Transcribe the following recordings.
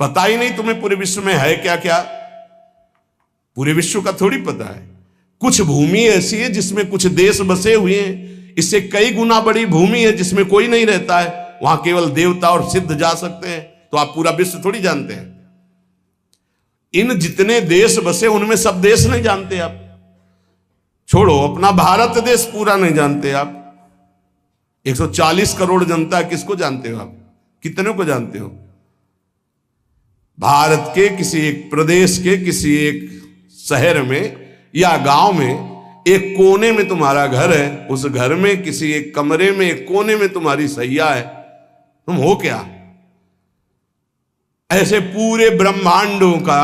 पता ही नहीं तुम्हें पूरे विश्व में है क्या क्या। पूरे विश्व का थोड़ी पता है। कुछ भूमि ऐसी है जिसमें कुछ देश बसे हुए हैं, इससे कई गुना बड़ी भूमि है जिसमें कोई नहीं रहता है, वहां केवल देवता और सिद्ध जा सकते हैं। तो आप पूरा विश्व थोड़ी जानते हैं। इन जितने देश बसे उनमें सब देश नहीं जानते आप। छोड़ो, अपना भारत देश पूरा नहीं जानते आप। 140 करोड़ जनता, किसको जानते हो आप? कितने को जानते हो? भारत के किसी एक प्रदेश के किसी एक शहर में या गांव में एक कोने में तुम्हारा घर है, उस घर में किसी एक कमरे में एक कोने में तुम्हारी सैया है, तुम हो क्या? ऐसे पूरे ब्रह्मांडों का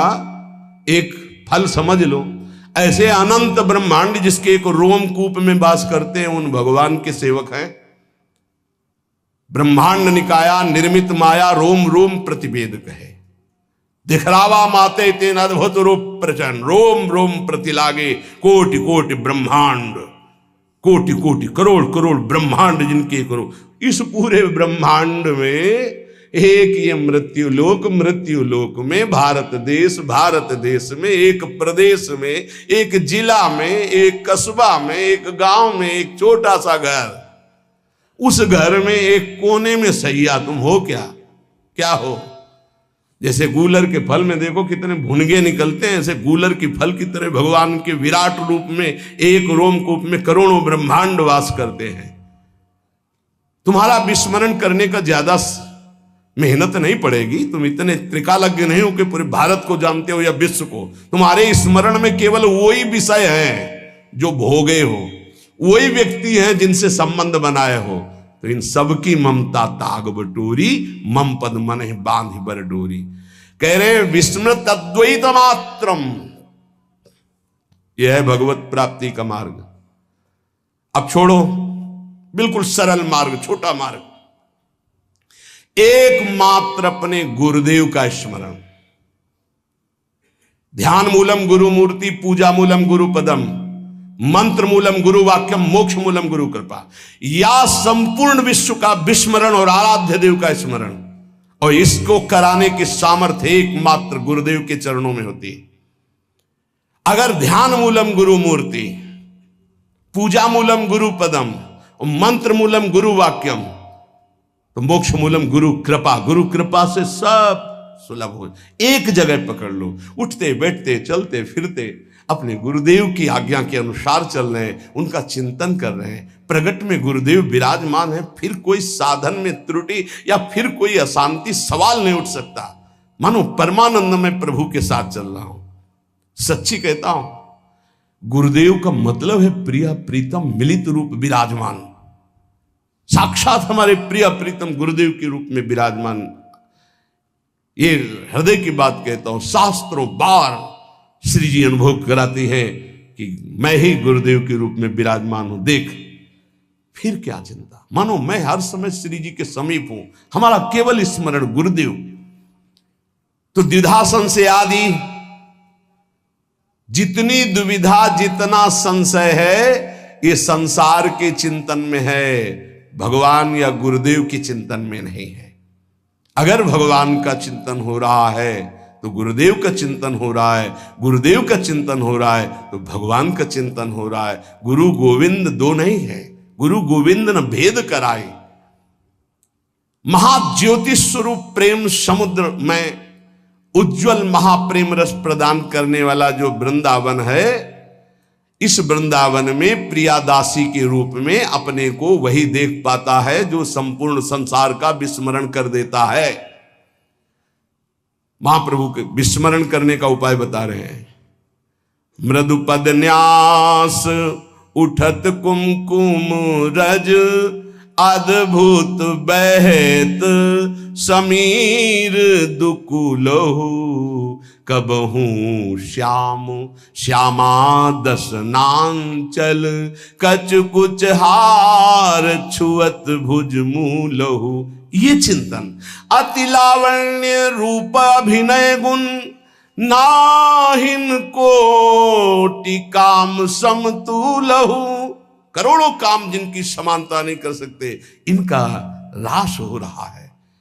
एक फल समझ लो। ऐसे अनंत ब्रह्मांड जिसके एक रोमकूप में वास करते हैं, उन भगवान के सेवक हैं। ब्रह्मांड निकाया निर्मित माया रोम रोम प्रतिवेद कहे, दिखरावा माते तेन अद्भुत रूप प्रचंड, रोम रोम प्रति लागे कोटि कोटि ब्रह्मांड, कोटि कोटि करोड़ करोड़ ब्रह्मांड जिनके करो। इस पूरे ब्रह्मांड में एक ये मृत्यु लोक में भारत देश में एक प्रदेश में, एक जिला में, एक कस्बा में, एक गांव में एक छोटा सा घर, उस घर में एक कोने में सैया, तुम हो क्या? क्या हो? जैसे गूलर के फल में देखो कितने भुनगे निकलते हैं, ऐसे गूलर की फल की तरह भगवान के विराट रूप में एक रोमकूप में करोड़ों ब्रह्मांड वास करते हैं। तुम्हारा विस्मरण करने का ज्यादा मेहनत नहीं पड़ेगी। तुम इतने त्रिकालज्ञ नहीं हो कि पूरे भारत को जानते हो या विश्व को। तुम्हारे स्मरण में केवल वही विषय हैं जो भोगे हो, वही व्यक्ति हैं जिनसे संबंध बनाए हो। तो इन सबकी ममता ताग बटोरी, मम पद मन बांध बर डोरी। कह रहे विस्मृत अद्वैत मात्रम, यह है भगवत प्राप्ति का मार्ग। अब छोड़ो, बिल्कुल सरल मार्ग, छोटा मार्ग, एकमात्र अपने गुरुदेव का स्मरण। ध्यान मूलम गुरु मूर्ति, पूजा मूलम गुरु पदम, मंत्र मूलम गुरु वाक्यम, मोक्ष मूलम गुरु कृपा। या संपूर्ण विश्व का विस्मरण और आराध्य देव का स्मरण, और इसको कराने की सामर्थ्य एकमात्र गुरुदेव के चरणों में होती है। अगर ध्यान मूलम गुरु मूर्ति, पूजा मूलम गुरु पदम और मंत्र मूलम गुरु वाक्यम, तो मोक्ष मूलम गुरु कृपा। गुरु कृपा से सब सुलभ हो। एक जगह पकड़ लो, उठते बैठते चलते फिरते अपने गुरुदेव की आज्ञा के अनुसार चल रहे हैं, उनका चिंतन कर रहे हैं। प्रगट में गुरुदेव विराजमान है, फिर कोई साधन में त्रुटि या फिर कोई अशांति सवाल नहीं उठ सकता। मानो परमानंद में प्रभु के साथ चल रहा हूं। सच्ची कहता हूं, गुरुदेव का मतलब है प्रिय प्रीतम मिलित रूप विराजमान। साक्षात हमारे प्रिय प्रीतम गुरुदेव के रूप में विराजमान। ये हृदय की बात कहता हूं। शास्त्रों बार श्री जी अनुभव कराती है कि मैं ही गुरुदेव के रूप में विराजमान हूं। देख, फिर क्या चिंता। मानो मैं हर समय श्री जी के समीप हूं, हमारा केवल स्मरण गुरुदेव। तो द्विधा संशय आदि, जितनी दुविधा जितना संशय है, ये संसार के चिंतन में है, भगवान या गुरुदेव के चिंतन में नहीं है। अगर भगवान का चिंतन हो रहा है तो गुरुदेव का चिंतन हो रहा है, गुरुदेव का चिंतन हो रहा है तो भगवान का चिंतन हो रहा है। गुरु गोविंद दो नहीं है, गुरु गोविंद न भेद कराए। महाज्योति स्वरूप प्रेम समुद्र में उज्जवल महाप्रेम रस प्रदान करने वाला जो वृंदावन है, इस वृंदावन में प्रियादासी के रूप में अपने को वही देख पाता है जो संपूर्ण संसार का विस्मरण कर देता है। महाप्रभु के विस्मरण करने का उपाय बता रहे हैं। मृदु पद न्यास उठत कुमकुम रज, अद्भुत बहत समीर दुकुलहु, कबहू श्याम श्यामा दसनांचल, कच कुछ हार छुअत भुज मूलहु। ये चिंतन, अति लावण्य रूप अभिनय गुण, नाहिन कोटि काम समतुलहु। करोड़ों काम जिनकी समानता नहीं कर सकते, इनका रास हो रहा है।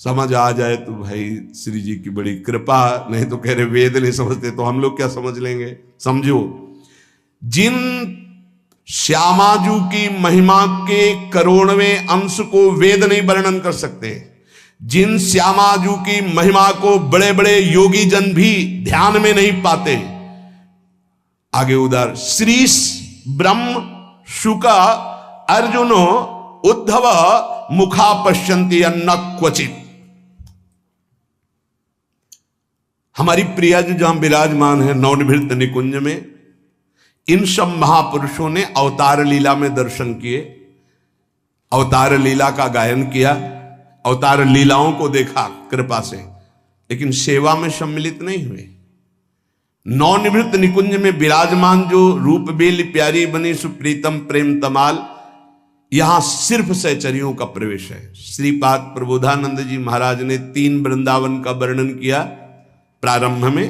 समझ आ जाए तो भाई श्री जी की बड़ी कृपा, नहीं तो कह रहे वेद नहीं समझते तो हम लोग क्या समझ लेंगे। समझो, जिन श्यामाजू की महिमा के करोड़वें अंश को वेद नहीं वर्णन कर सकते, जिन श्यामाजू की महिमा को बड़े बड़े योगी जन भी ध्यान में नहीं पाते, आगे उधर श्री ब्रह्म शुक अर्जुनो उद्धव मुखा पश्यन्ति अन्न क्वचित। हमारी प्रिया जी जहां विराजमान है नवनिभृत निकुंज में, इन सब महापुरुषों ने अवतार लीला में दर्शन किए, अवतार लीला का गायन किया, अवतार लीलाओं को देखा कृपा से, लेकिन सेवा में सम्मिलित नहीं हुए। नवनिभृत निकुंज में विराजमान जो रूप बेली प्यारी बनी सुप्रीतम प्रेम तमाल, यहां सिर्फ सहचरियों का प्रवेश है। श्रीपाद प्रबोधानंद जी महाराज ने 3 वृंदावन का वर्णन किया प्रारंभ में।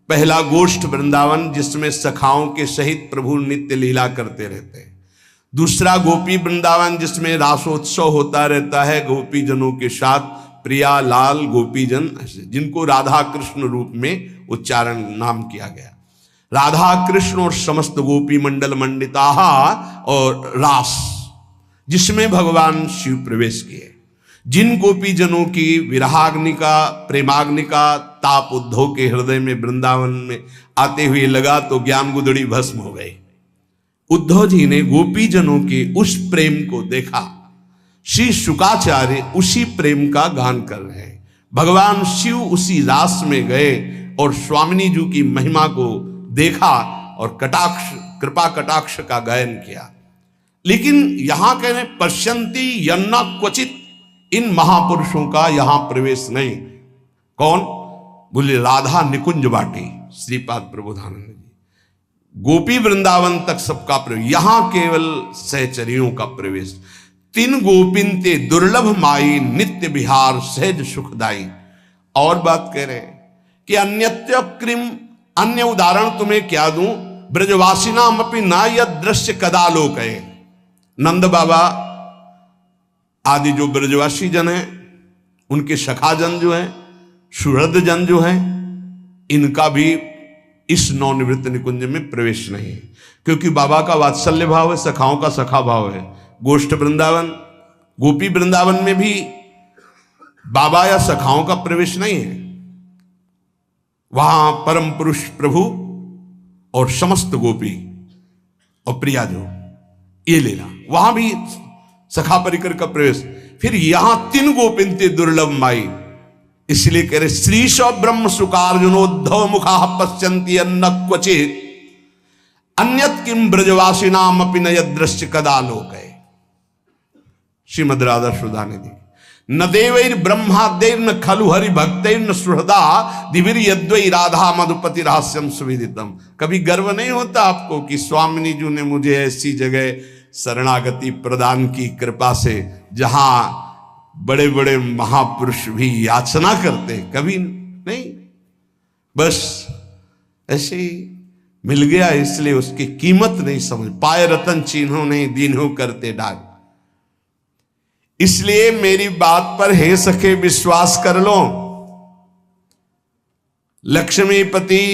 पहला गोष्ठ वृंदावन जिसमें सखाओं के सहित प्रभु नित्य लीला करते रहते हैं। दूसरा गोपी वृंदावन जिसमें रासोत्सव होता रहता है गोपी जनों के साथ, प्रिया लाल गोपीजन जिनको राधा कृष्ण रूप में उच्चारण नाम किया गया। राधा कृष्ण और समस्त गोपी मंडल मंडिता और रास जिसमें भगवान शिव प्रवेश किए। जिन गोपी जनों की विरहाग्नि का प्रेमाग्नि का ताप उद्धव के हृदय में वृंदावन में आते हुए लगा तो ज्ञान गुदड़ी भस्म हो गए। उद्धव जी ने गोपी जनों के उस प्रेम को देखा। श्री शुकाचार्य उसी प्रेम का गान कर रहे हैं। भगवान शिव उसी रास में गए और स्वामिनी जी की महिमा को देखा और कटाक्ष कृपा कटाक्ष का गायन किया। लेकिन यहां कह रहे पश्यन्ति यन्ना क्वचित, इन महापुरुषों का यहां प्रवेश नहीं। कौन? बोले राधा निकुंज बाटी श्रीपाद प्रबोधानंद जी। गोपी वृंदावन तक सबका प्रवेश, यहां केवल सहचरियों का प्रवेश। 3 गोपिन ते दुर्लभ माई नित्य विहार सहज सुखदाई। और बात कह रहे कि अन्यत्य क्रिम, अन्य उदाहरण तुम्हें क्या दूं, ब्रजवासी नाम अपनी ना यद दृश्य कदा लोक है। नंद बाबा आदि जो ब्रजवासी जन हैं, उनके सखा जन जो हैं, सुहृद जन जो हैं, इनका भी इस नवनिवृत्त निकुंज में प्रवेश नहीं है, क्योंकि बाबा का वात्सल्य भाव है, सखाओं का सखा भाव है। गोष्ठ वृंदावन गोपी वृंदावन में भी बाबा या सखाओं का प्रवेश नहीं है। वहां परम पुरुष प्रभु और समस्त गोपी और प्रिया जो ये लेना, वहां भी सखा परिकर का प्रवेश। फिर यहां 3 गोपिन ते दुर्लभ माई, इसलिए कह रहे श्रीश ब्रह्म सुकार्जुनोद्धव मुखा पश्यन्ति अन्न क्वचित अन्यत किम ब्रजवासी नाम अपि न यदृश्य कदा लोक है। श्रीमद राधा सुधानिधि। न देवैर ब्रह्मादेर न खलु हरि भक्तैर न सुहृदा दिविर यद्वै राधा मधुपति रहस्यम सुविदितम। कभी गर्व नहीं होता आपको कि स्वामिनी जी ने मुझे ऐसी जगह शरणागति प्रदान की कृपा से जहां बड़े बड़े महापुरुष भी याचना करते? कभी नहीं, बस ऐसे ही मिल गया, इसलिए उसकी कीमत नहीं समझ पाए। रतन चिन्हों नहीं दीन्हों करते डाक। इसलिए मेरी बात पर हे सखे विश्वास कर लो। लक्ष्मीपति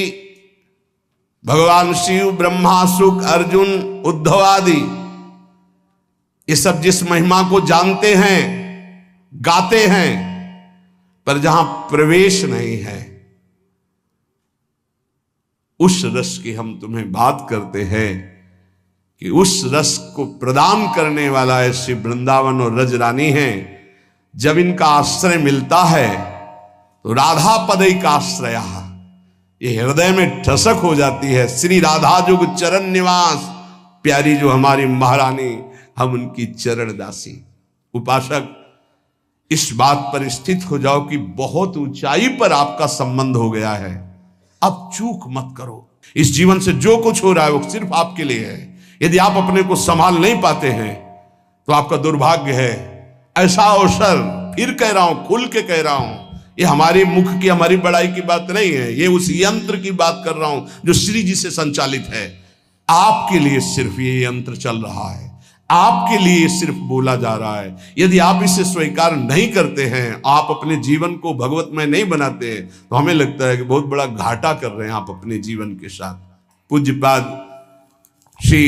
भगवान शिव, ब्रह्मा, शुक, अर्जुन, उद्धव आदि ये सब जिस महिमा को जानते हैं, गाते हैं, पर जहां प्रवेश नहीं है, उस रस की हम तुम्हें बात करते हैं कि उस रस को प्रदान करने वाला ऐसे वृंदावन और रजरानी है। जब इनका आश्रय मिलता है तो राधा पदई का आश्रय ये हृदय में ठसक हो जाती है। श्री राधा जुग चरण निवास, प्यारी जो हमारी महारानी, हम उनकी चरण दासी। उपासक इस बात पर स्थित हो जाओ कि बहुत ऊंचाई पर आपका संबंध हो गया है। अब चूक मत करो। इस जीवन से जो कुछ हो रहा है वो सिर्फ आपके लिए है। यदि आप अपने को संभाल नहीं पाते हैं तो आपका दुर्भाग्य है। ऐसा अवसर, फिर कह रहा हूं, खुल के कह रहा हूं, ये हमारी मुख की, हमारी बड़ाई की बात नहीं है, ये उस यंत्र की बात कर रहा हूं जो श्री जी से संचालित है। आपके लिए सिर्फ ये यंत्र चल रहा है। आपके लिए सिर्फ बोला जा रहा है। यदि आप इसे स्वीकार नहीं करते हैं, आप अपने जीवन को भगवतमय नहीं बनाते हैं, तो हमें लगता है कि बहुत बड़ा घाटा कर रहे हैं आप अपने जीवन के साथ। पूज्यपाद श्री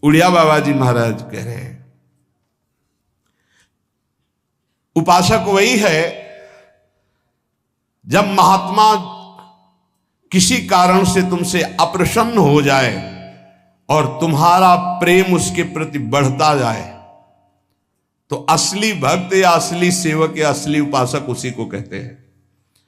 उड़िया बाबा जी महाराज कह रहे हैं, उपासक वही है जब महात्मा किसी कारण से तुमसे अप्रसन्न हो जाए और तुम्हारा प्रेम उसके प्रति बढ़ता जाए, तो असली भक्त या असली सेवक या असली उपासक उसी को कहते हैं।